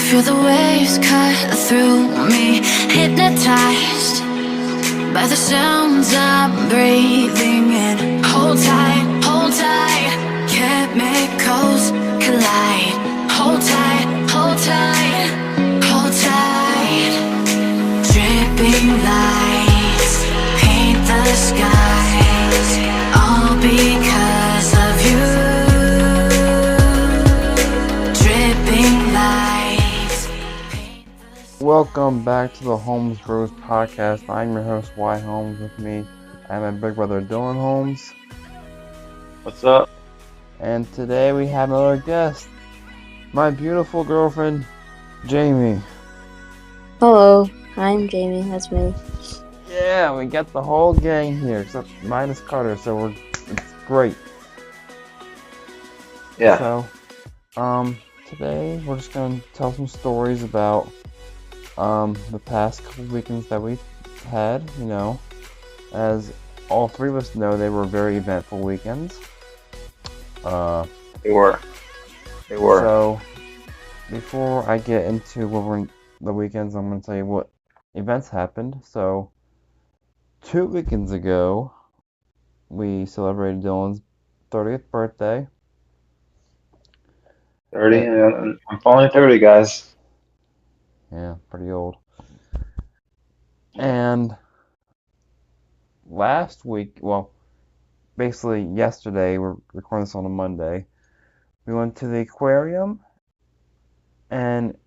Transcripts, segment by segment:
Feel the waves cut through me, hypnotized by the sounds I'm breathing in. Hold tight, chemicals collide. Hold tight, hold tight, hold tight. Dripping lights paint the skies, all because of you. Dripping lights paint the skies. Welcome back to the Holmes Bros podcast. I'm your host, Wyatt Holmes. With me, I have my big brother, Dillon Holmes. What's up? And today we have another guest, my beautiful girlfriend, Jamie. Hello, I'm Jamie, that's me. Yeah, we got the whole gang here, except minus Carter, so it's great. Yeah. So, today we're just gonna tell some stories about the past couple weekends that we've had. You know, as all three of us know, they were very eventful weekends. They were. So, before I get into the weekends, I'm going to tell you what events happened. So, 2 weekends ago, we celebrated Dylan's 30th birthday. 30. I'm finally 30, guys. Yeah, pretty old. And last week, well, basically yesterday, we're recording this on a Monday, we went to the aquarium, and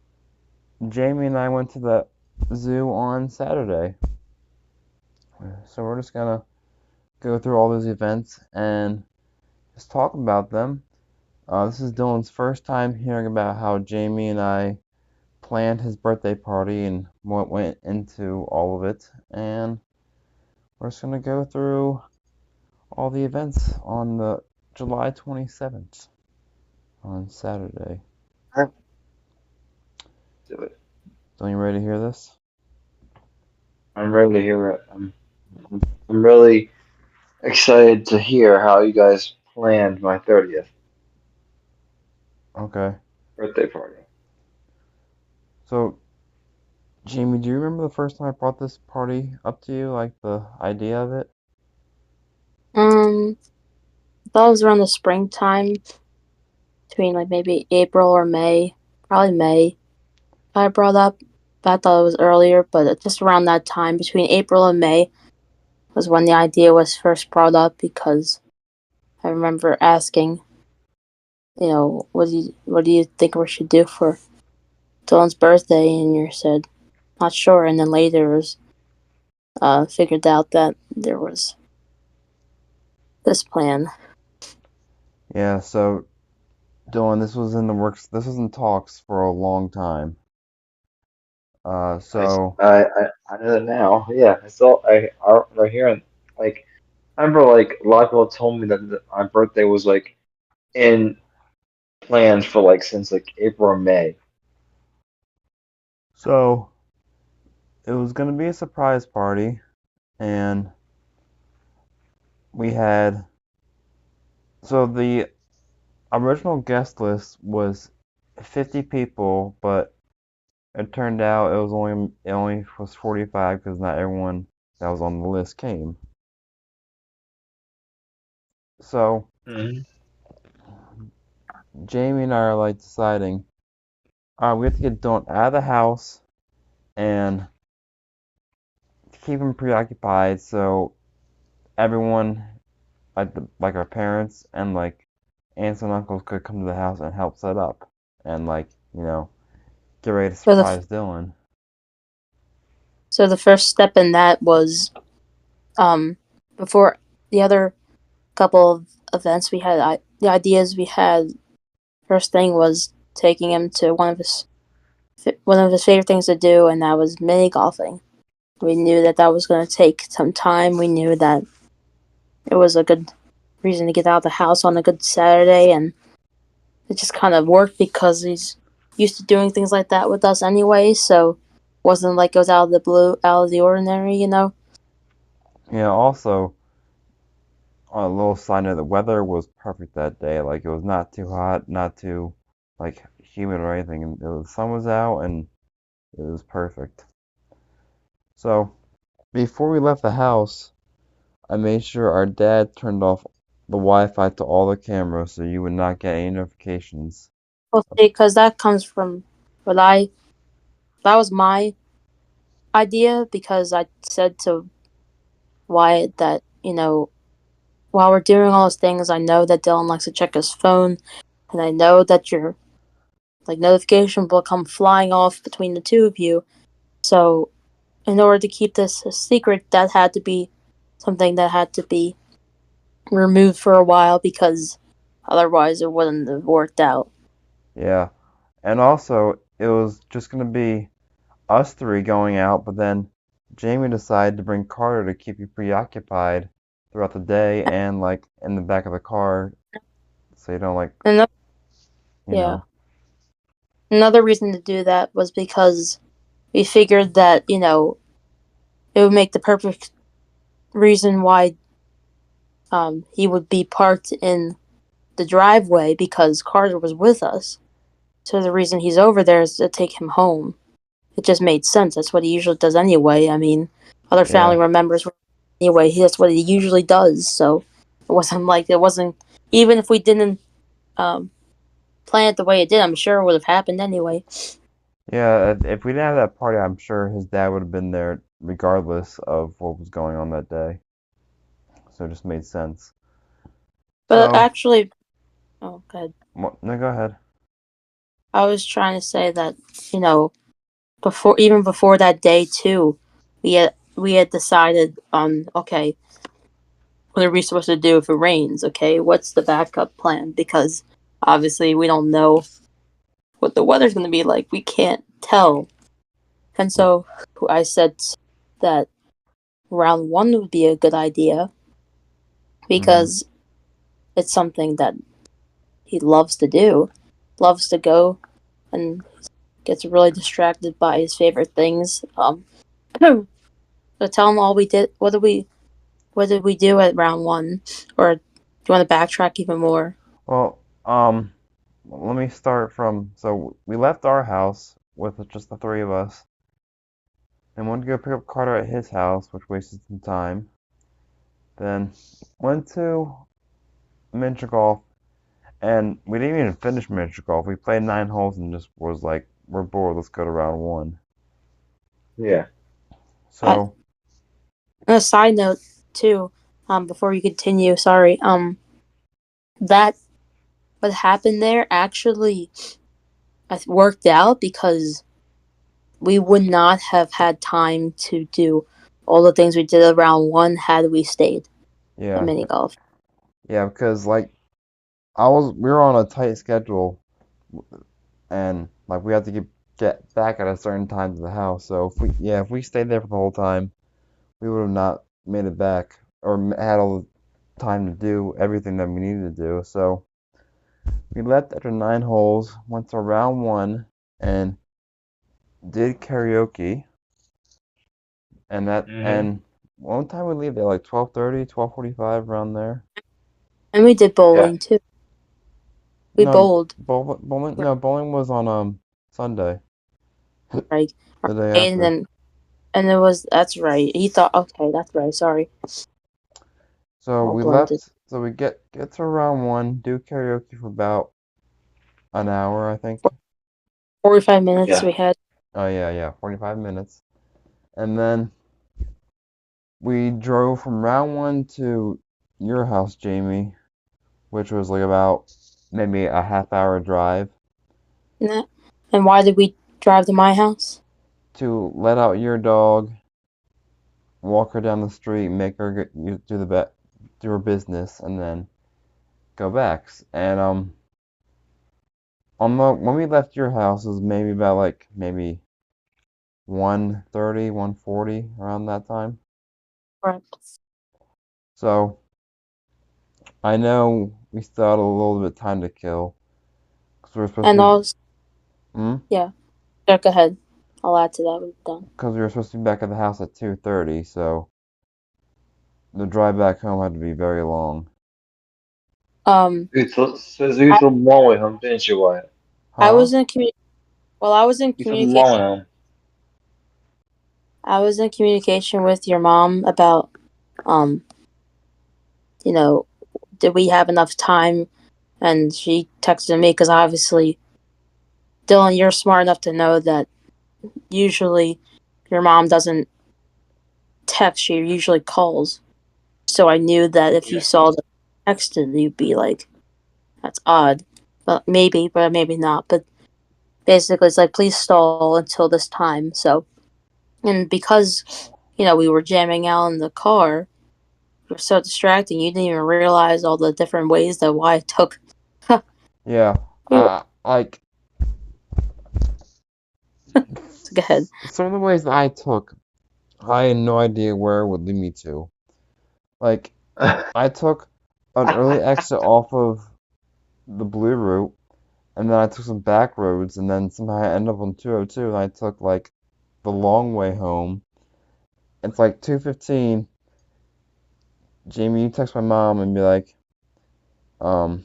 Jamie and I went to the zoo on Saturday. So we're just gonna go through all those events and just talk about them. This is Dylan's first time hearing about how Jamie and I planned his birthday party and what went into all of it. And we're just gonna go through all the events on the July 27th on Saturday. Do it. So you ready to hear this? I'm ready to hear it. I'm really excited to hear how you guys planned my 30th Okay. birthday party. So, Jamie, do you remember the first time I brought this party up to you, like the idea of it? I thought it was around the springtime, between like maybe April or May, probably May. I brought up, but I thought it was earlier, but just around that time, between April and May, was when the idea was first brought up because I remember asking, what do you think we should do for Dylan's birthday? And you said, not sure. And then later it was figured out that there was this plan. Yeah, so Dylan, this was in the works. This was in talks for a long time. So I know that now. Yeah, I right here and like I remember like a lot of people told me that my birthday was like in plans for like since like April or May. so it was gonna be a surprise party, and we had the original guest list was 50 people, but it turned out it only was 45 because not everyone that was on the list came. So Mm-hmm. Jamie and I are like deciding, we have to get Dylan out of the house and keep him preoccupied so everyone, like our parents and like aunts and uncles, could come to the house and help set up and get ready to So the surprise Dylan. so the first step in that was before the other couple of events we had, the ideas we had. First thing was taking him to one of his favorite things to do, and that was mini golfing. We knew that was going to take some time. We knew that it was a good reason to get out of the house on a good Saturday, and it just kind of worked because he's used to doing things like that with us anyway. So it wasn't like it was out of the blue, out of the ordinary, Yeah, also, on a little side note, the weather was perfect that day. Like, it was not too hot, not too, like, humid or anything. And the sun was out, and it was perfect. So before we left the house, I made sure our dad turned off the Wi-Fi to all the cameras so you would not get any notifications. Well, because that comes from what that was my idea, because I said to Wyatt that, while we're doing all those things, I know that Dillon likes to check his phone, and I know that your notification will come flying off between the two of you. So, in order to keep this a secret, that had to be something that had to be removed for a while, because otherwise it wouldn't have worked out. Yeah. And also, it was just going to be us three going out, but then Jamie decided to bring Carter to keep you preoccupied throughout the day and like in the back of the car so you don't And you yeah, know. another reason to do that was because we figured that it would make the perfect reason why he would be parked in the driveway, because Carter was with us. So the reason he's over there is to take him home. It just made sense. That's what he usually does anyway. I mean, other family Yeah. members were anyway. That's what he usually does. So it wasn't even if we didn't um, plan it the way it did. I'm sure it would have happened anyway. Yeah, if we didn't have that party, I'm sure his dad would have been there regardless of what was going on that day. So it just made sense. But So, actually, oh god, no, go ahead. I was trying to say that before that day too, we had decided on, okay, what are we supposed to do if it rains? Okay, what's the backup plan? Because obviously we don't know what the weather's going to be like. We can't tell. And so I said that round one would be a good idea, Mm-hmm. because it's something that he loves to do, loves to go, and gets really distracted by his favorite things. So tell him all we did. What did we do at round one? Or do you want to backtrack even more? Well, let me start from, so we left our house with just the three of us and went to go pick up Carter at his house, which wasted some time. Then went to miniature golf, and we didn't even finish miniature golf. We played 9 holes and just was like, we're bored, let's go to round one. Yeah. Uh, So, on a side note, too, before you continue, sorry, that what happened there actually worked out, because we would not have had time to do all the things we did around one had we stayed at yeah, mini golf. yeah, because like we were on a tight schedule, and like we had to get back at a certain time to the house. So if we stayed there for the whole time, we would have not made it back or had all the time to do everything that we needed to do. So we left after 9 holes, went to round one, and did karaoke. Mm-hmm. And one time we leave at like 12:30, 12:45 around there. And we did Yeah. bowling too. We No, bowled, bowling. No, bowling was on Sunday, right? the day And after. then that's right. He thought, okay, that's right. Sorry, So all we blended. left. So we get to round one, do karaoke for about an hour, I think. 45 minutes Yeah. we had. Oh yeah, 45 minutes. And then we drove from round one to your house, Jamie, which was like about maybe a half-hour drive And why did we drive to my house? to let out your dog, walk her down the street, make her do her business, and then go back. And when we left your house, it was maybe about like maybe 1:30, 1:40 around that time. Right. So I know we still had a little bit of time to kill because we were supposed And to be, also, yeah, go ahead. I'll add to that when we're done. because we were supposed to be back at the house at 2:30, so the drive back home had to be very long. Um, Says you I, told long way home, didn't you, Wyatt? I Huh? was in commu- well, I was in You from communication. Long Island. I was in communication with your mom about, um, you know, did we have enough time? And she texted me because obviously, Dylan, you're smart enough to know that usually your mom doesn't text; she usually calls. So I knew that if you Yeah. saw the texted, you'd be like, "That's odd," but maybe not. But basically, it's like, please stall until this time. So, and because we were jamming out in the car, it was so distracting. You didn't even realize all the different ways that Wyatt took. Yeah. You Like Go ahead. some of the ways that I took, I had no idea where it would lead me to. Like I took an early exit off of the blue route, and then I took some back roads, and then somehow I ended up on 202, and I took like the long way home. It's like 2:15. Jamie, you text my mom and be like, um,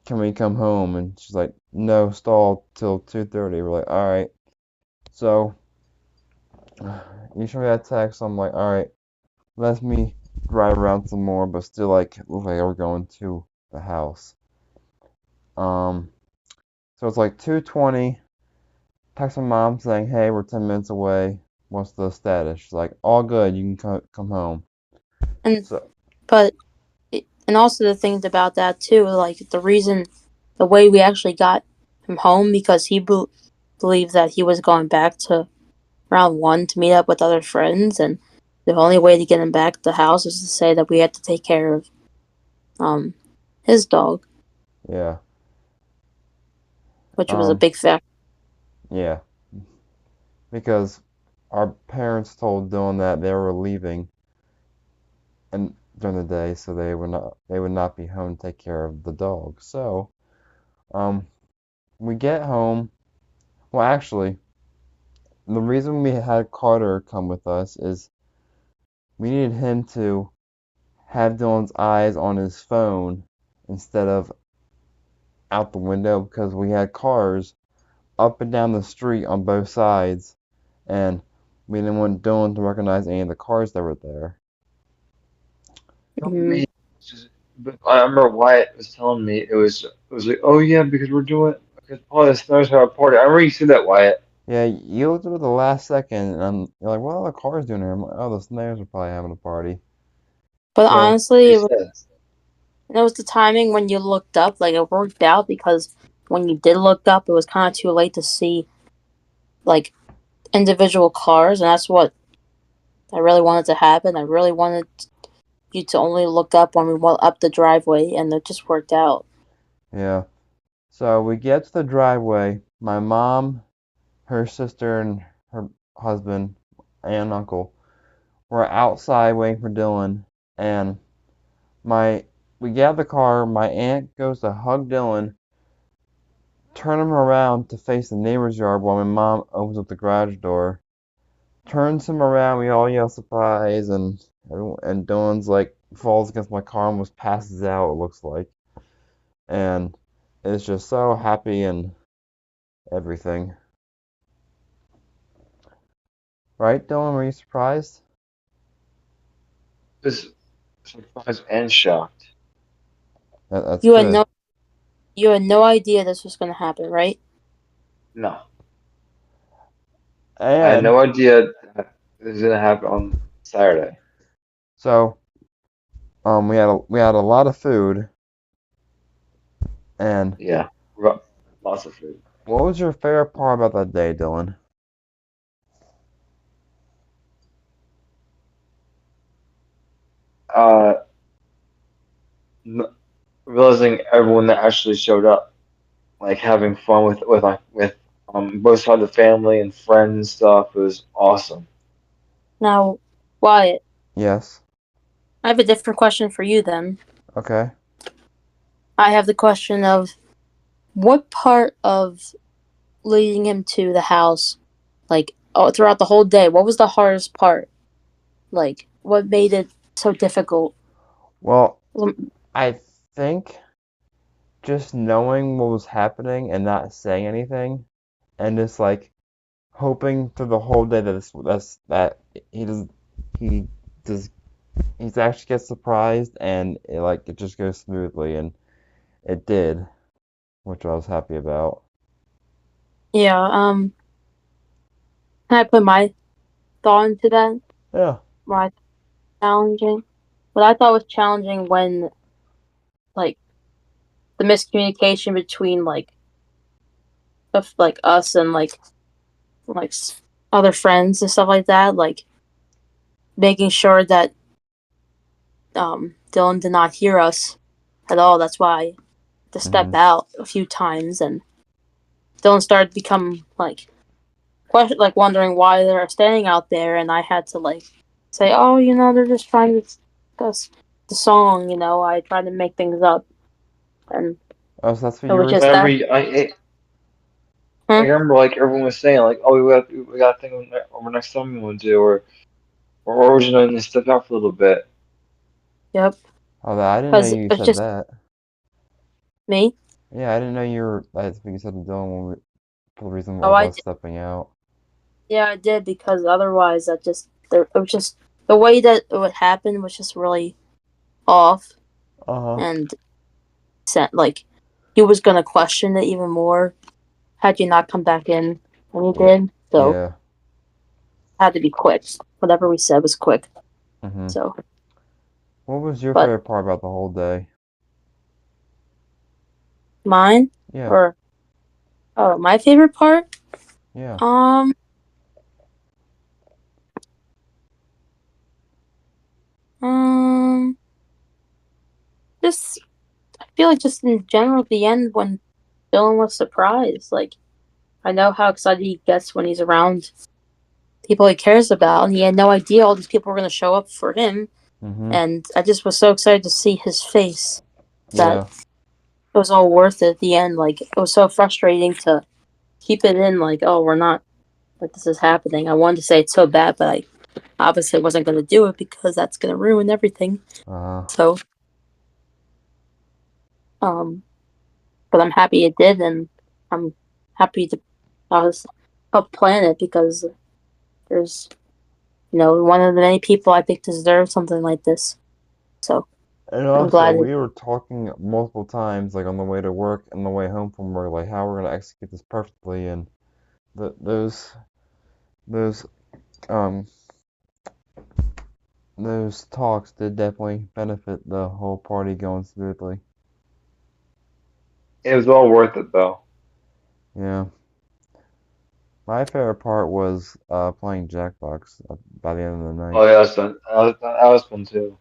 can we come home? And she's like, no, stall till 2:30. We're like, all right. So you show me that text. I'm like, all right, let me drive around some more, but still like look like we're going to the house. Um, so it's like 2:20. Text my mom saying, hey, we're 10 minutes away. What's the status? She's like, all good. You can come home. And So but and also the things about that too, like the way we actually got him home because he believed that he was going back to round one to meet up with other friends, and the only way to get him back to the house is to say that we had to take care of um his dog, yeah, which was a um, big factor. yeah, because our parents told Dylan that they were leaving and during the day, so they would not be home to take care of the dog. So, um, we get home. Well, actually, the reason we had Carter come with us is we needed him to have Dylan's eyes on his phone instead of out the window because we had cars up and down the street on both sides, and we didn't want Dylan to recognize any of the cars that were there. Told Mm. me, but I remember Wyatt was telling me it was like, oh yeah, because we're doing because Paul the Snows have a party. I remember you said that, Wyatt. Yeah, you looked at it the last second, and you're like, what are the cars doing here? I'm like, oh, the Snares are probably having a party. But So, honestly, You it said. was the timing when you looked up. Like it worked out because when you did look up, it was kind of too late to see like individual cars, and that's what I really wanted to happen. I really wanted you to only look up when we went up the driveway, and it just worked out. yeah. So we get to the driveway. My mom, her sister, and her husband and uncle were outside waiting for Dylan, and my we get out of the car. My aunt goes to hug Dylan, turn him around to face the neighbor's yard while my mom opens up the garage door. Turns him around, we all yell surprise, and Dylan's like falls against my car, and almost passes out. It looks like, and is just so happy and everything. Right, Dylan? Were you surprised? Was surprised and shocked. That's You had good. no you had no idea this was going to happen, right? No, I had And no idea that this was gonna happen on Saturday. so, we had a lot of food. And Yeah, lots of food. what was your favorite part about that day, Dylan? Uh, n- Realizing everyone that actually showed up, like having fun with both sides of the family and friends and stuff was awesome. Now, Wyatt, Yes. I have a different question for you then. Okay. I have the question of what part of leading him to the house, like throughout the whole day, what was the hardest part? Like, what made it so difficult? Well, Um, I think just knowing what was happening and not saying anything, and just like hoping through the whole day that he does he actually gets surprised and it just goes smoothly, and it did, which I was happy about. Yeah. Can I put my thought into that? Yeah. Why challenging? What I thought was challenging when like the miscommunication between of like us and other friends and stuff like that, like making sure that Dillon did not hear us at all. That's why I had to step Mhm. out a few times, and Dillon started to become wondering why they're standing out there, and I had to say, oh, they're just trying to discuss the song. I tried to make things up, and Oh, so that's what it you was were just Whenever that. I Hmm? remember like everyone was saying like, oh, we got a thing on next time we want to do, or we're just going to step out for a little bit. Yep, Oh, I didn't know because you it's said just that. me. Yeah, I didn't know you were. That's what you said to Dylan for the reason Oh, of I us did. stepping out. Yeah, I did because otherwise, it was just the way that it would happen was just really off, Uh-huh. and sent he was gonna question it even more had you not come back in when you Yeah. did. So it Yeah. had to be quick. Whatever we said was quick. Mhm. So, What was your but favorite part about the whole day? mine Yeah. or my favorite part, Yeah. um, um, just I feel like just in general at the end when Dylan was surprised. I know how excited he gets when he's around people he cares about, and he had no idea all these people were going to show up for him. Mhm. And I just was so excited to see his face that Yeah. it was all worth it at the end. It was so frustrating to keep it in, oh, we're not, this is happening. I wanted to say it's so bad, but I obviously wasn't going to do it because that's going to ruin everything. Uh-huh. So, um, but I'm happy it did, and I'm happy to help plan it because there's, one of the many people I think deserve something like this. So And I'm also, glad it. we were talking multiple times, like on the way to work and the way home from work, like how we're gonna execute this perfectly, and the, those um those talks did definitely benefit the whole party going smoothly. It was all worth it though. Yeah. My favorite part was playing Jackbox by the end of the night, Oh yeah, that's fun. That was fun too.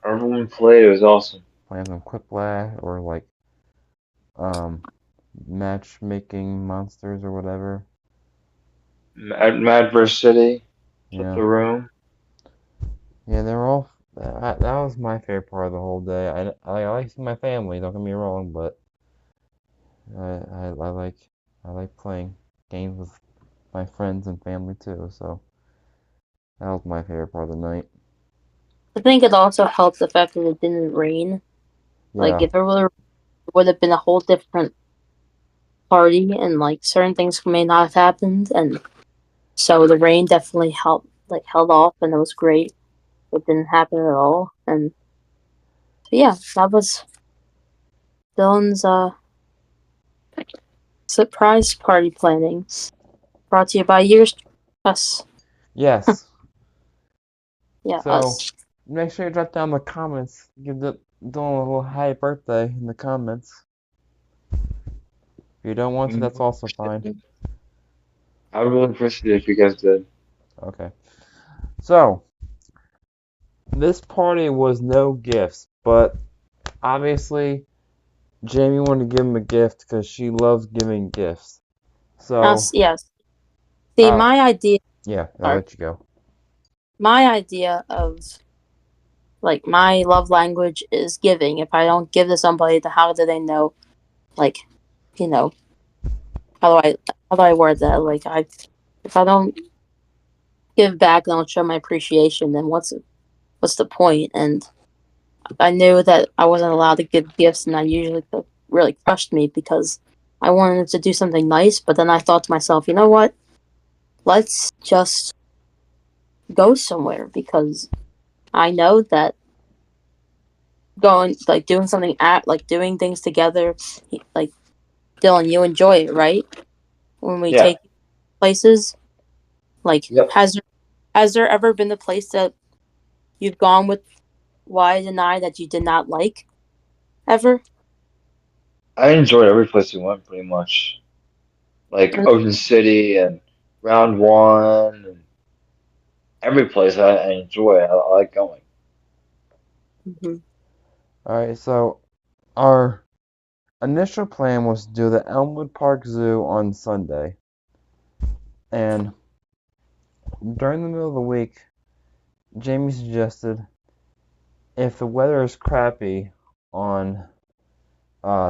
Everyone played. It was awesome. playing some Quiplash or like um matchmaking monsters or whatever. Mad vs City. Flip Yeah. the room. Yeah, they were all. That was my favorite part of the whole day. I like seeing my family. Don't get me wrong, but I like playing games with my friends and family too. So that was my favorite part of the night. I think it also helped the fact that it didn't rain. Yeah. If it would have been a whole different party, and certain things may not have happened, and so the rain definitely helped, held off, and it was great. It didn't happen at all, and so yeah, that was Dylan's surprise party planning. Brought to you by Years Us. Yes. Yeah, So us. make sure you drop down the comments. Give Dylan a little happy birthday in the comments. If you don't want to, that's also fine. I would really appreciate it if you guys did. Okay. So this party was no gifts, but obviously Jamie wanted to give him a gift because she loves giving gifts. So, Us. Yes. See, uh, my idea. yeah, I'll Sorry, let you go. my idea of my love language is giving. If I don't give to somebody, then how do they know? Like, you know, how do I word that? If I don't give back and don't show my appreciation, then what's the point? And I knew that I wasn't allowed to give gifts, and that usually really crushed me because I wanted to do something nice. But then I thought to myself, you know what? Let's just go somewhere because I know that doing something doing things together, like Dylan, you enjoy it, right? When we Yeah. take places, like Yep. has there ever been a place that you've gone with Wyatt and I that you did not like ever? I enjoyed every place we went pretty much. Like Ocean City and Round One and every place I enjoy. I like going. Mm-hmm. Alright, so our initial plan was to do the Elmwood Park Zoo on Sunday. And during the middle of the week, Jamie suggested if the weather is crappy on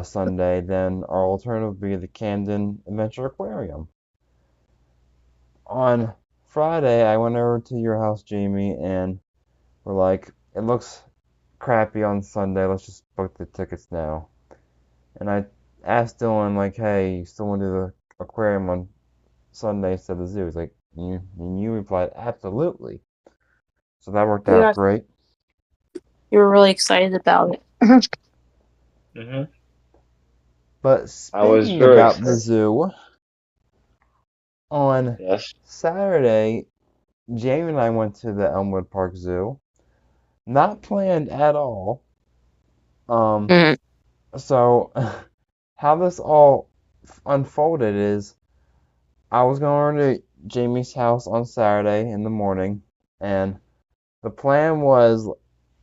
Sunday, then our alternative would be the Camden Adventure Aquarium. On Friday, I went over to your house, Jamie, and we're like, it looks crappy on Sunday. Let's just book the tickets now. And I asked Dylan, like, hey, you still want to do the aquarium on Sunday instead of the zoo? He's like, you replied, absolutely. So that worked out great. You were really excited about it. Hmm. But I was speaking very about the excited. zoo, on Yes. Saturday, Jamie and I went to the Elmwood Park Zoo. Not planned at all. Um, Mm. so how this all unfolded is I was going to Jamie's house on Saturday in the morning, and the plan was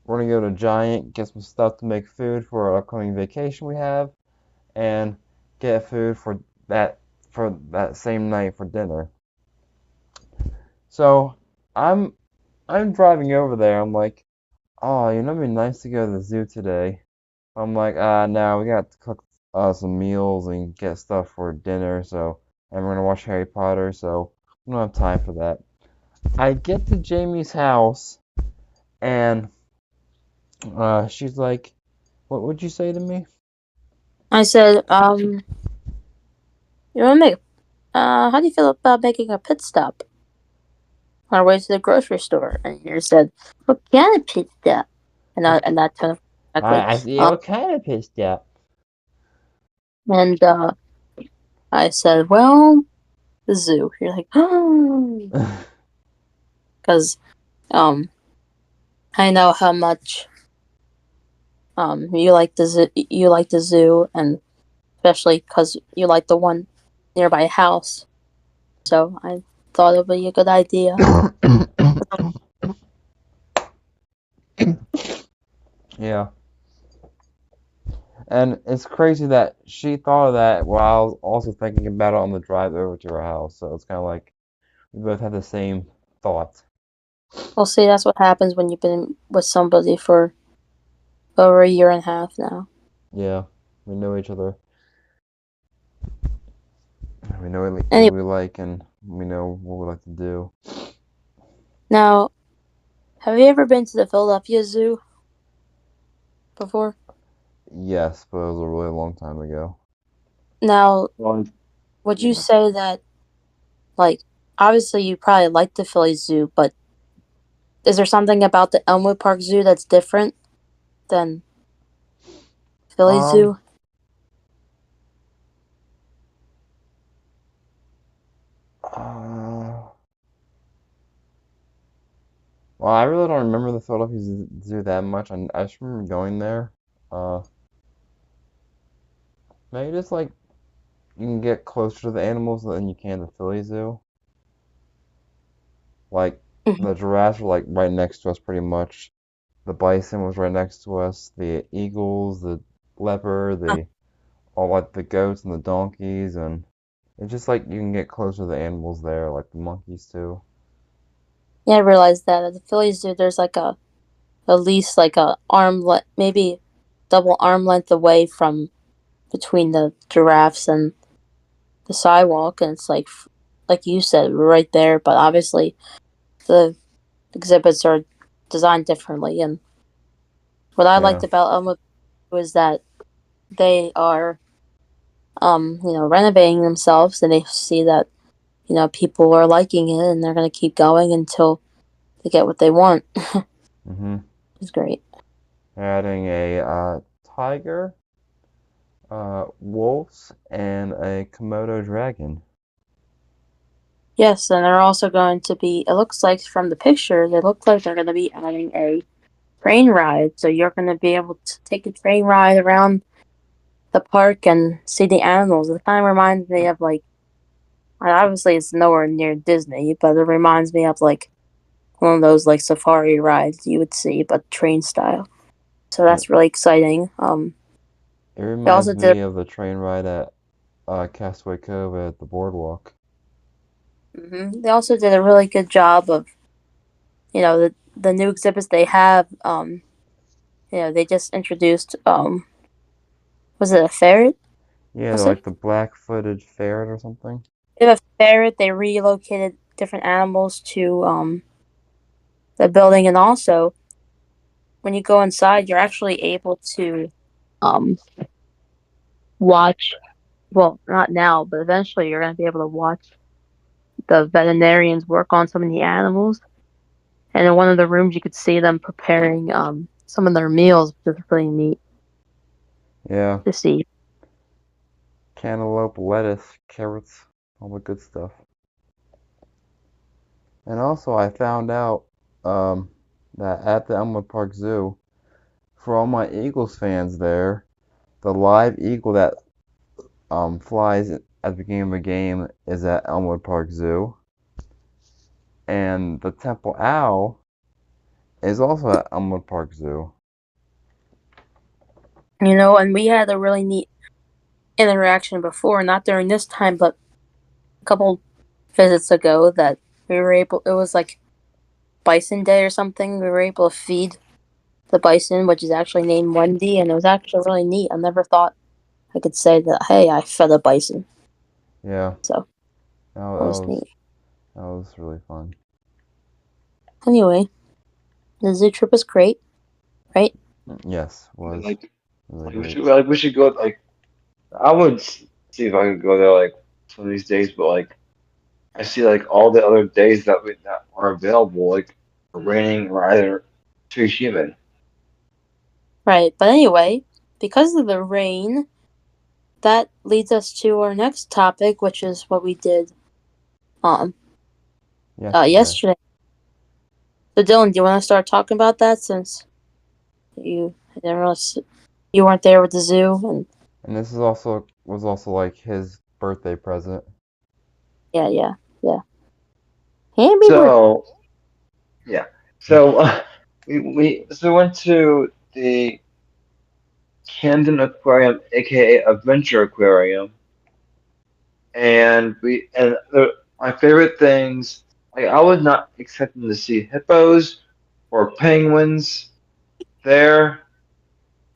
we're gonna go to Giant, get some stuff to make food for our upcoming vacation we have, and get food that for that same night for dinner. So I'm I'm driving over there. I'm like, oh, it'd be nice to go to the zoo today. I'm like, no, we got to cook some meals and get stuff for dinner. So, and we're gonna watch Harry Potter. So, we don't have time for that. I get to Jamie's house, and she's like, "What would you say to me?" I said, you want to make? How do you feel about making a pit stop on our way to the grocery store? And you said, what kind of pit stop? And that tone of exactly. I see. What kind of pissed up? And I said, well, the zoo. You're like, oh, because I know how much you like the zoo, and especially because you like the one nearby house. So I thought it would be a good idea. Yeah. And it's crazy that she thought of that while I was also thinking about it on the drive over to her house. So it's kind of like we both had the same thought. Well, see, that's what happens when you've been with somebody for over a year and a half now. Yeah, we know each other. We know what Anyway, we like and we know what we like to do. now, have you ever been to the Philadelphia Zoo before? Yes, but it was a really long time ago. Now, Well, would you yeah. say that, like, obviously you probably like the Philly Zoo, but is there something about the Elmwood Park Zoo that's different than Philly Um, Zoo? uh, well, I really don't remember the Philadelphia Zoo that much. I just remember going there. Uh, maybe just like you can get closer to the animals than you can the Philly Zoo. Like Mhm. the giraffes were like right next to us pretty much. The bison was right next to us. The eagles, the leopard, the all like the goats and the donkeys, and it's just like you can get closer to the animals there, like the monkeys too. Yeah, I realized that at the Philly Zoo, there's like at least like a maybe double arm length away from between the giraffes and the sidewalk, and it's like you said, right there. But obviously, the exhibits are designed differently, and What I Yeah. liked about Elmwood was that they are, renovating themselves, and they see that, people are liking it, and they're going to keep going until they get what they want. Mm-hmm. It's great. Adding a tiger, wolves, and a Komodo dragon. Yes, and they're also going to be, it looks like from the picture, they look like they're going to be adding a train ride. So you're going to be able to take a train ride around the park and see the animals. It kind of reminds me of like, obviously it's nowhere near Disney, but it reminds me of like one of those like safari rides you would see, but train style. So that's really exciting. It They also reminds did. me of the train ride at Castaway Cove at the boardwalk. They also did a really good job of, the new exhibits they have. They just introduced. Was it a ferret? Yeah, Was it? like the black-footed ferret or something. They have a ferret. They relocated different animals to the building, and also when you go inside, you're actually able to um watch. Well, not now, but eventually you're going to be able to watch the veterinarians work on some of the animals. And in one of the rooms, you could see them preparing some of their meals, which is really neat Yeah, to see. cantaloupe, lettuce, carrots, all the good stuff. And also, I found out that at the Elmwood Park Zoo, for all my Eagles fans there, the live eagle that flies at the beginning of a game is at Elmwood Park Zoo, and the temple owl is also at Elmwood Park Zoo. And we had a really neat interaction before, not during this time, but a couple visits ago that we were able, it was like Bison Day or something. We were able to feed the bison, which is actually named Wendy, and it was actually really neat. I never thought I could say that, hey, I fed a bison. Yeah, So that that was neat. was really fun. Anyway, the zoo trip was great, right? Yes, was Like, really like we great. should we should go. Like, I would see if I could go there like some of these days, but like I see like all the other days that are available like are raining or either too humid. Right. But anyway, because of the rain, that leads us to our next topic, which is what we did um Yesterday. yesterday. So Dylan, do you want to start talking about that since you didn't really you weren't there with the zoo and And this was also like his birthday present. yeah. Happy birthday. So yeah, so we went to the Camden Aquarium, aka Adventure Aquarium, and my favorite things. Like I was not expecting to see hippos or penguins there,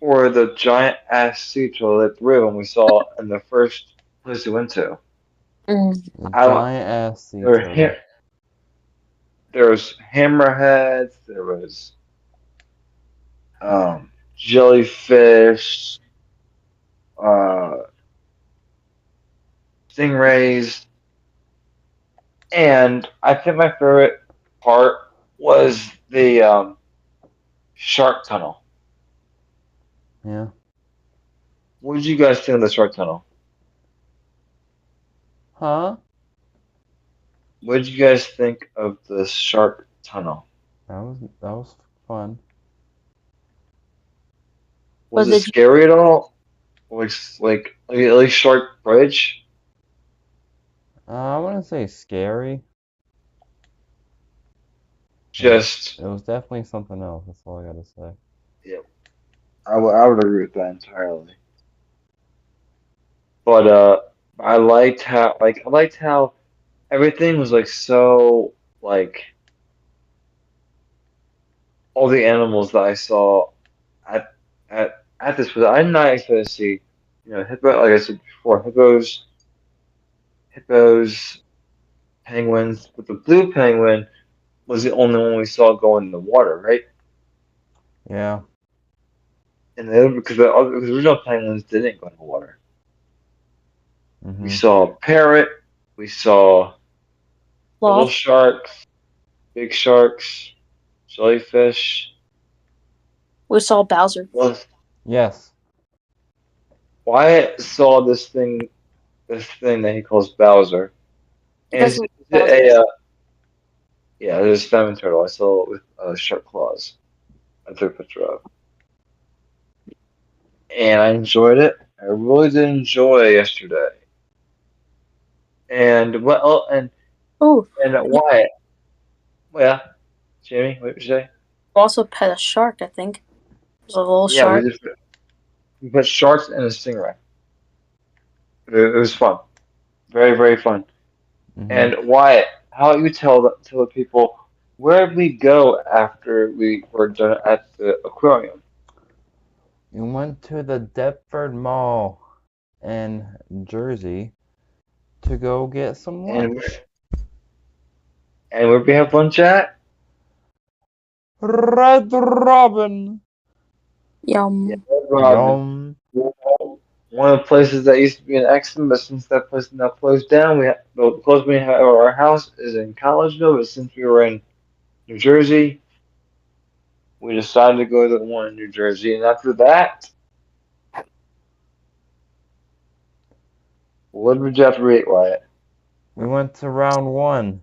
or the giant ass sea turtle that when we saw in the first place we went to. Mm. The I giant ass sea there were turtle. there was hammerheads, there was jellyfish, uh, stingrays, and I think my favorite part was the shark tunnel. Yeah. What did you guys think of the shark tunnel? Huh? What did you guys think of the shark tunnel? That was fun. Was What it did you scary at all? Like at least Shark Bridge? I wouldn't say scary. Just It was definitely something else. That's all I gotta say. yeah, I would agree with that entirely. But I liked how everything was like so like all the animals that I saw at at this was I did not expect to see, hippo like I said before, hippos, penguins, but the blue penguin was the only one we saw go in the water, right? Yeah. and the other because the original penguins didn't go in the water. We Mm-hmm. saw a parrot. We saw little Sloth. sharks, big sharks, jellyfish. We saw Bowser. Well, Yes. Wyatt saw this thing that he calls Bowser, It and is doesn't it Bowser. yeah, there's a salmon turtle. I saw it with shark claws. I took a picture of, and I enjoyed it. I really did enjoy yesterday. And Oh, Wyatt, well, yeah, Jamie, what did you say? also pet a shark. I think there's a little Yeah, shark. we put sharks and a stingray. It was fun, very very fun. Mm-hmm. And Wyatt, how about you tell the people where did we go after we were done at the aquarium? We went to the Deptford Mall in Jersey to go get some And lunch. and where we have lunch at? Red Robin. Yeah, Yum. Robin. Yum. One of the places that used to be in Exton, but since that place now closed down, the closest we have our house is in Collegeville. But since we were in New Jersey, we decided to go to the one in New Jersey. And after that, what did you have to rate, Wyatt? We went to round one.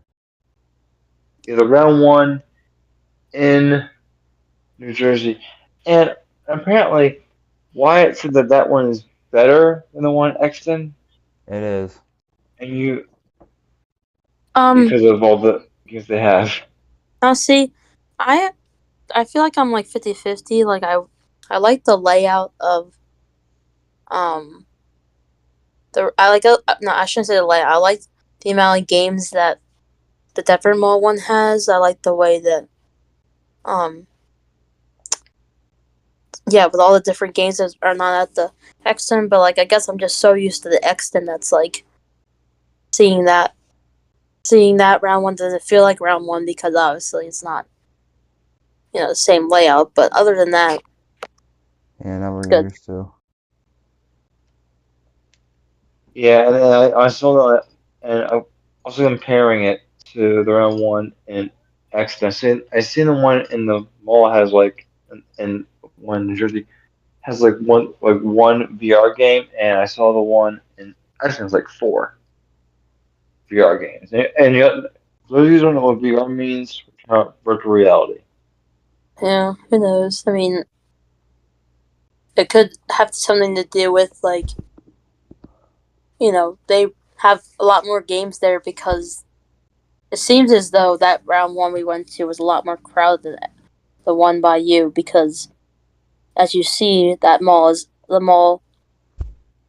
Either round one in New Jersey, and apparently Wyatt said that that one is better than the one in Exton, It is. and you Um. because of all the games they have. Now see, I I feel like I'm like 50-50. Like I like the layout of um the I like no, I shouldn't say the layout. I like the amount of games that the Deptford Mall one has. I like the way that um yeah, with all the different games that are not at the Exton, but like I guess I'm just so used to the Exton that's like seeing that seeing that round one doesn't feel like round one because obviously it's not the same layout. But other than that, Yeah, now it's we're good. used to. Yeah, and then I saw that, and I also comparing it to the round one in Exton. I seen the one in the mall has like in one in New Jersey has like one VR game, and I saw the one in Exton is like four VR games. And yet, those of you who don't know what VR means, virtual reality. Yeah, who knows? I mean, it could have something to do with like they have a lot more games there because it seems as though that round one we went to was a lot more crowded than the one by you because as you see that mall is the mall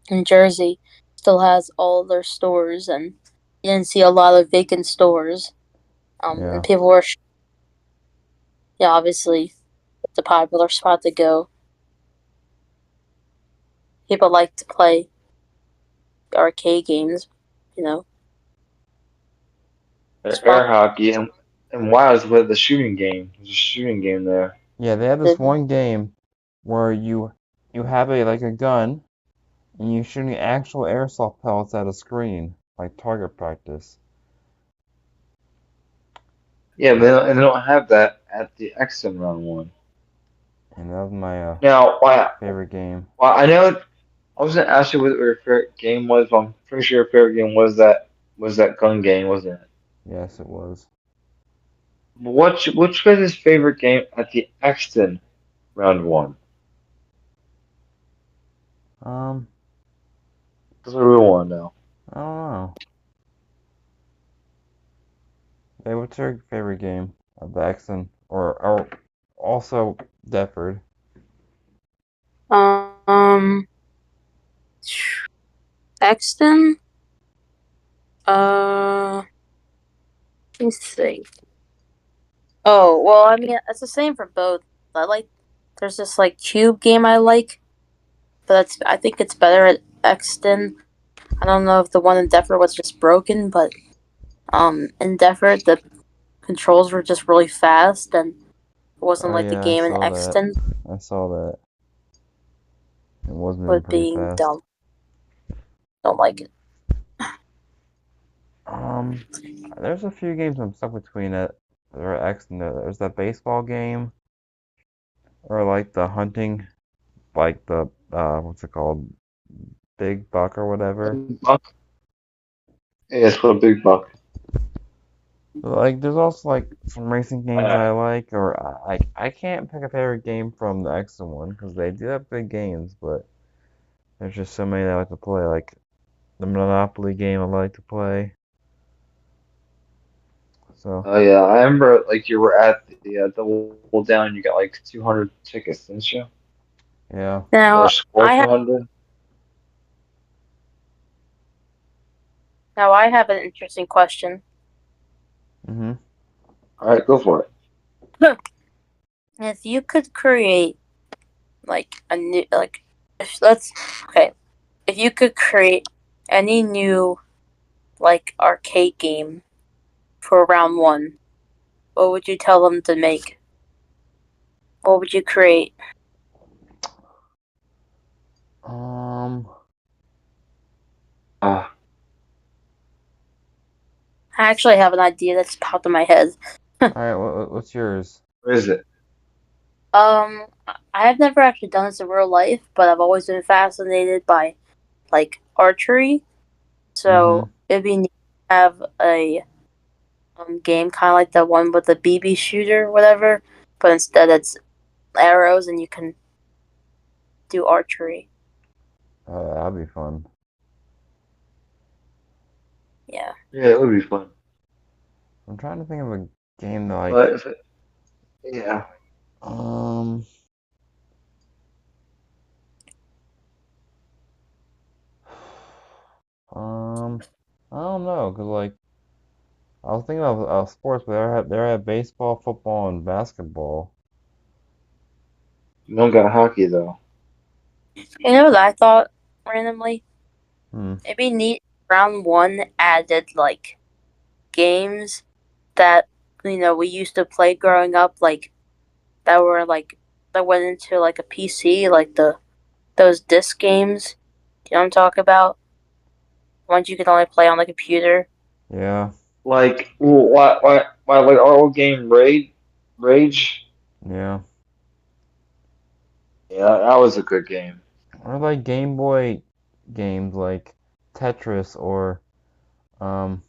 in Jersey still has all their stores and you didn't see a lot of vacant stores. And Yeah. people were yeah, obviously it's a popular spot to go. People like to play arcade games, you know. Spot Air hockey and WoW is with the shooting game. There's a shooting game there. Yeah, they have this one game where you have a gun and you're shooting actual airsoft pellets at a screen, like target practice. Yeah, and they don't have that at the Exton round one. And that was my Now, favorite game. I know I was gonna ask you what your favorite game was, but I'm pretty sure your favorite game was that gun game, wasn't it? Yes, it was. But what's your guys' favorite game at the Exton round one? Um, That's what we want to know. I don't know. Hey, what's your favorite game of the Exon or also Deptford? um Exton. Let me see. Oh well, I mean it's the same for both. I like there's this like cube game I like, but I think it's better at Exton. I don't know if the one in Deptford was just broken, but in Deptford the controls were just really fast and it wasn't Oh like the yeah, I game in saw that. Exton. I saw that. It was moving with pretty being fast. dumb. Don't like it. There's a few games I'm stuck between it. There are X and there's that baseball game, or like the hunting, like the what's it called, Big Buck or whatever. Big Buck. Yeah, it's called Big Buck. Like there's also like some racing games Uh, I like, or I can't pick a favorite game from the X one because they do have good games, but there's just so many that I like to play. Like the Monopoly game I like to play. So oh yeah, I remember like you were at the Double Down. You got like 200 tickets, didn't you? yeah. Or Now score I have 200. now I have an interesting question. Mhm. All right, go for it. If you could create like a new like if let's okay, if you could create any new like arcade game for round one, what would you tell them to make? What would you create? Um. Uh, I actually have an idea that's popped in my head. All right. What's yours? what is it? I have never actually done this in real life, but I've always been fascinated by like archery. So Mhm. it'd be neat to have a game kind of like the one with the BB shooter, whatever, but instead it's arrows and you can do archery. That'd be fun. Yeah. Yeah, it would be fun. I'm trying to think of a game that like But if it, yeah, um I don't know, cause like I was thinking of sports, but they had baseball, football, and basketball. you don't got hockey though. You know what I thought randomly? Hmm. It'd be neat if round one added like games that we used to play growing up, like that were like that went into like a PC, like those disc games. Do you know what I'm talking about? Ones you could only play on the computer. Yeah. Like, why, like our old game Rage? Yeah. Yeah, that was a good game. Or like Game Boy games like Tetris or um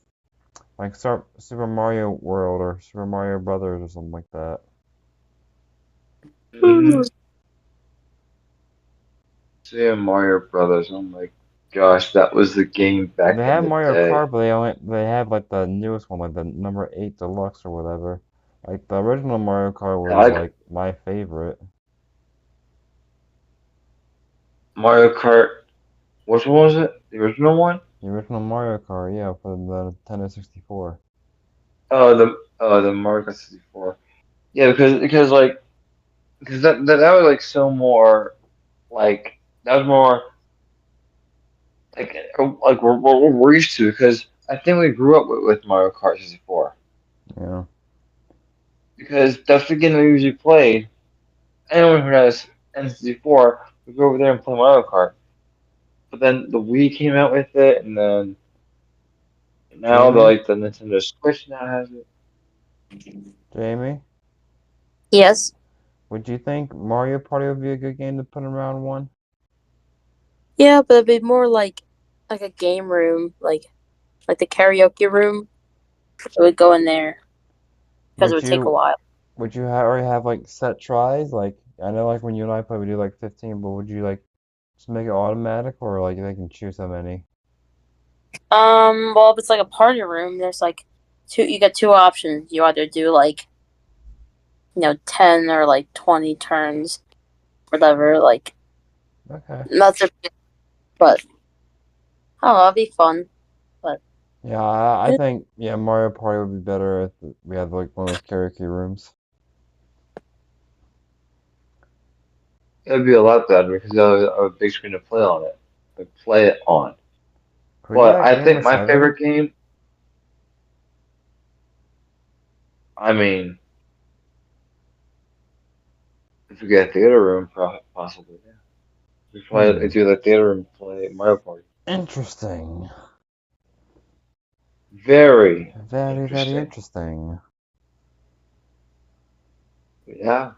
like Super Mario World or Super Mario Brothers or something like that. Mm-hmm. Super Mario Brothers. Oh my gosh, that was the game They back in have the Mario day. Kart, but they have like the newest one, like the number 8 Deluxe or whatever. Like the original Mario Kart Yeah, was like my favorite. Mario Kart. Which one was it? The original one? The original Mario Kart, yeah, for the Nintendo 64. Oh, the Mario Kart 64. Yeah, because like that was like so more like that was more like we're used to because I think we grew up with Mario Kart 64 Yeah. because that's the game we usually played. Anyone who has N64 would go over there and play Mario Kart. But then the Wii came out with it, and then now Jamie? the Nintendo Switch now has it. Jamie? Yes. Would you think Mario Party would be a good game to put in round one? Yeah, but it'd be more like a game room, like the karaoke room. It would go in there because it Would would take a you while. already have like set tries? Like I know like when you and I play we do like 15, but would you like just make it automatic or like they can choose how many? Well, if it's like a party room, there's like two. You get two options. You either do like 10 or like 20 turns, whatever. Like Okay. that's a but I don't know. It'd be fun. But Yeah, I think yeah Mario Party would be better if we had like one of those karaoke rooms. It'd be a lot better because I have a big screen to play on it. To play it on. Could we do But that I game think with my seven? favorite game. I mean, if we get a theater room, possibly. Yeah. I do the theater and play Mario Party. Interesting. Very Very, very interesting. interesting. Yeah.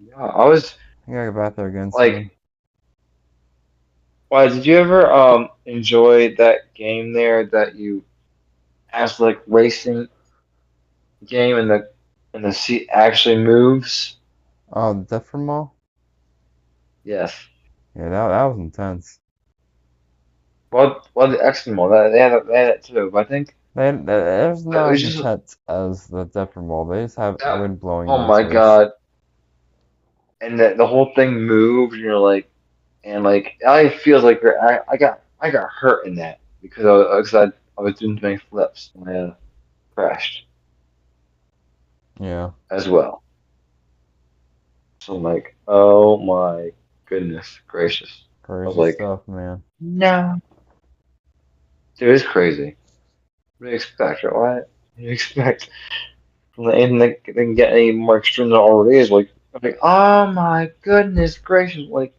Yeah. I was I gotta get back there again like, soon. why did you ever enjoy that game there that you asked like racing game and the seat actually moves? Oh, the Different Mall? Yes. Yeah, that was intense. Well, the X mall they had that too. But I think It's it not was as just intense as the Different Mall. They just have that. wind blowing in Oh your my face. God! And the whole thing moved, and you're like, and like I feels like I got hurt in that because I was doing too many flips and I crashed Yeah, as well. So I'm like, oh my goodness gracious! I was crazy like, stuff, man. no, dude, it's crazy. What do you expect, right? What do you expect? And they can get any more extreme than it already is. Like, oh my goodness gracious! Like,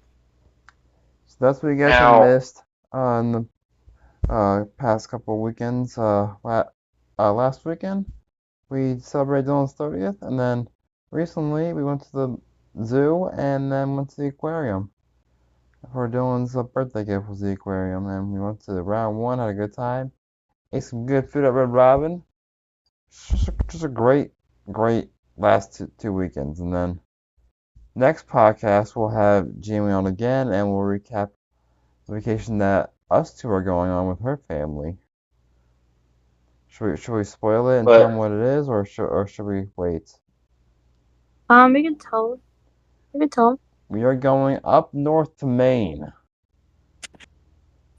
So that's what you guys have now, missed on the past couple of weekends. Last weekend we celebrated Dillon's 30th, and then recently we went to the zoo and then went to the aquarium. For Dylan's birthday gift was the aquarium, and we went to round one, had a good time, ate some good food at Red Robin. Just a great, great last two weekends. And then next podcast we'll have Jamie on again, and we'll recap the vacation that us two are going on with her family. Should we spoil it and tell them but what it is, or should we wait? You can tell. You can tell. We are going up north to Maine.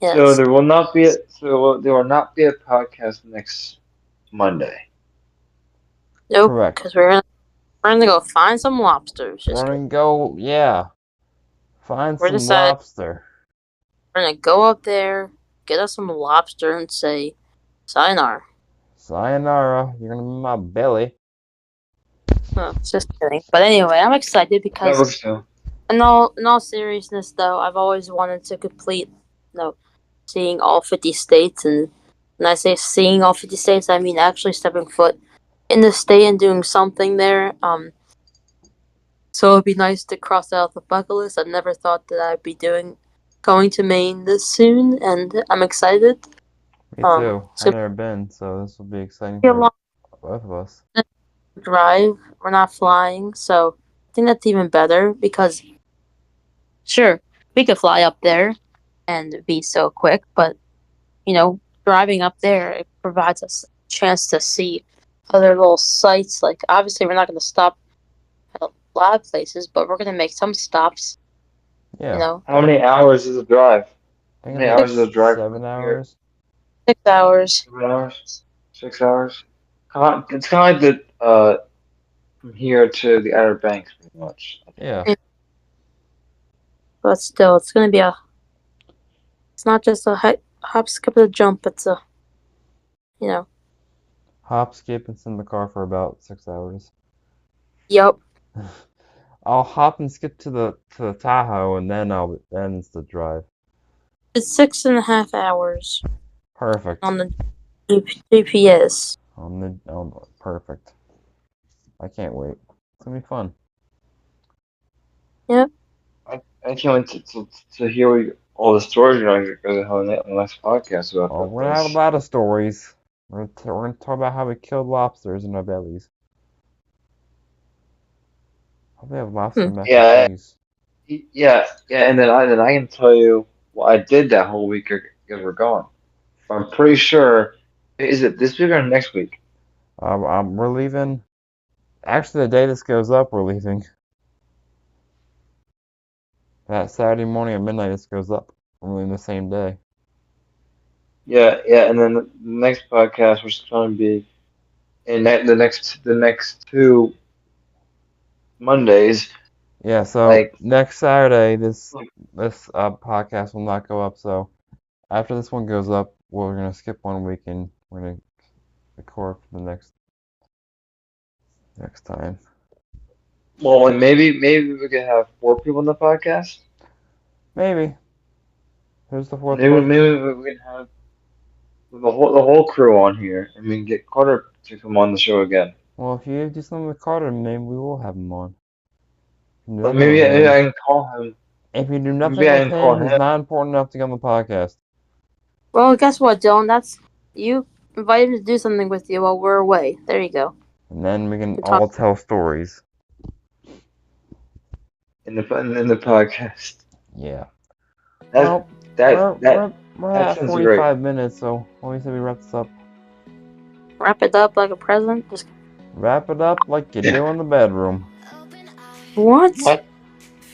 so Yes. there will not be a podcast next Monday. Nope. Correct. Because we're gonna go find some lobsters. We're Just kidding. gonna go, yeah, find We're some decided lobster. we're gonna go up there, get us some lobster, and say sayonara. Sayonara, you're gonna be my belly. No, just kidding. But anyway, I'm excited because Never so. in all seriousness, though, I've always wanted to complete, seeing all 50 states, and when I say seeing all 50 states, I mean actually stepping foot in the state and doing something there. So it'd be nice to cross out the bucket list. I never thought that I'd be going to Maine this soon, and I'm excited. Me too. It's I've gonna never been, so this will be exciting be a for long both of us. drive. We're not flying, so I think that's even better because sure, we could fly up there and be so quick, but driving up there, it provides us a chance to see other little sites. Like, obviously, we're not going to stop at a lot of places, but we're going to make some stops, you Yeah, know. How many hours is the drive? I How think many it's like hours is Six, the drive from 7 hours. 6 hours. 7 hours? 6 hours? It's kind of like the from here to the Outer Banks, pretty much. I think. Yeah, But still, it's not just a hop, skip, and a jump. It's a, you know, hop, skip, and sit in the car for about 6 hours. yup. I'll hop and skip to the Tahoe, and then it's the drive. It's 6.5 hours Perfect. on the GPS. Perfect. I can't wait. It's gonna be fun. Yep. I can't wait to hear all the stories you're going to have on the next podcast about Oh, that we're gonna have a place. lot of stories. We're gonna talk about how we killed lobsters in our bellies. Hope we have lobster Hmm. mac and Yeah, cheese. yeah, and then I can tell you what I did that whole week because we're gone. I'm pretty sure. Is it this week or next week? We're leaving. Actually, the day this goes up, we're leaving. That Saturday morning at midnight, this goes up. We're leaving the same day. Yeah, and then the next podcast, which is going to be in the next two Mondays, Yeah. So like next Saturday, this podcast will not go up. So after this one goes up, we're gonna skip one week and we're gonna record for the next time. Well, like maybe we could have 4 people on the podcast. Maybe. Who's the fourth Maybe person? maybe we can have the whole crew on here, and we can get Carter to come on the show again. Well, if you do something with Carter, maybe we will have him on. Do But nothing with maybe him. I can call him. If you do nothing Maybe I with can call him, he's him. not important enough to get on the podcast. Well, guess what, Dylan? That's you invite him to do something with you while we're away. There you go. And then we can We talk- all tell stories. in the podcast. Yeah. That Well, that that we're that at sounds 45 minutes, so what do you say we wrap this up? Wrap it up like a present. Just Wrap it up like you do in the bedroom. what? What?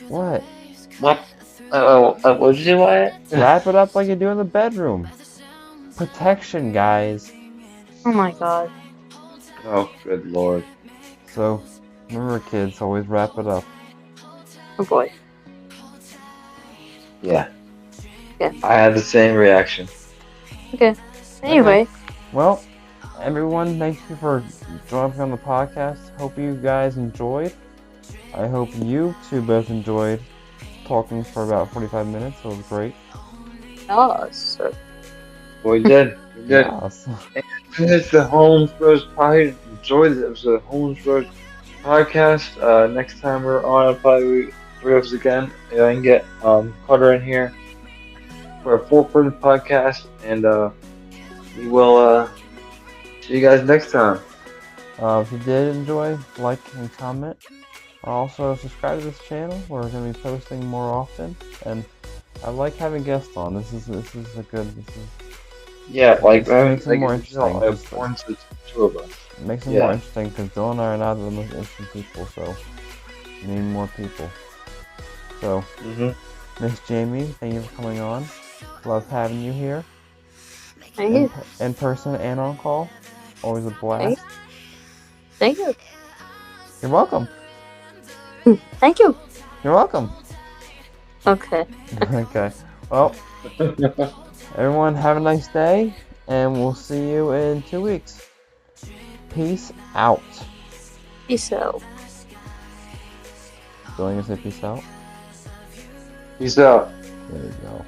What? What? What did you say, Wyatt? Wrap it up like you do in the bedroom. Protection, guys. Oh my god. Oh, good lord. So, remember, kids, always wrap it up. Oh boy. Yeah. Yeah. I had the same reaction. Okay. Anyway, Well, everyone, thank you for joining on the podcast. Hope you guys enjoyed. I hope you two both enjoyed talking for about 45 minutes. It was great. yes. We did. We did. Yes. It's the Holmes Bros Pie. Enjoyed it. It was the Holmes Bros podcast. Next time we're on, I'll probably 3 of us again. And I can get Carter in here for a 4-person podcast, and we will see you guys next time. If you did enjoy, like and comment. Also, subscribe to this channel. We're going to be posting more often, and I like having guests on. This is a good. Yeah, like Makes it like more it's just, like, interesting. one to 2 of us. It makes it Yeah. more interesting because Dillon and I are not the most interesting people, so we need more people. So, Miss Jamie, thank you for coming on. Love having you here. Thank you. In person and on call. Always a blast. Thank you. You're welcome. Thank you. You're welcome. Okay. Okay. Well, everyone have a nice day, and we'll see you in 2 weeks. Peace out. Peace out. Still gonna say peace out? Peace out. There you go.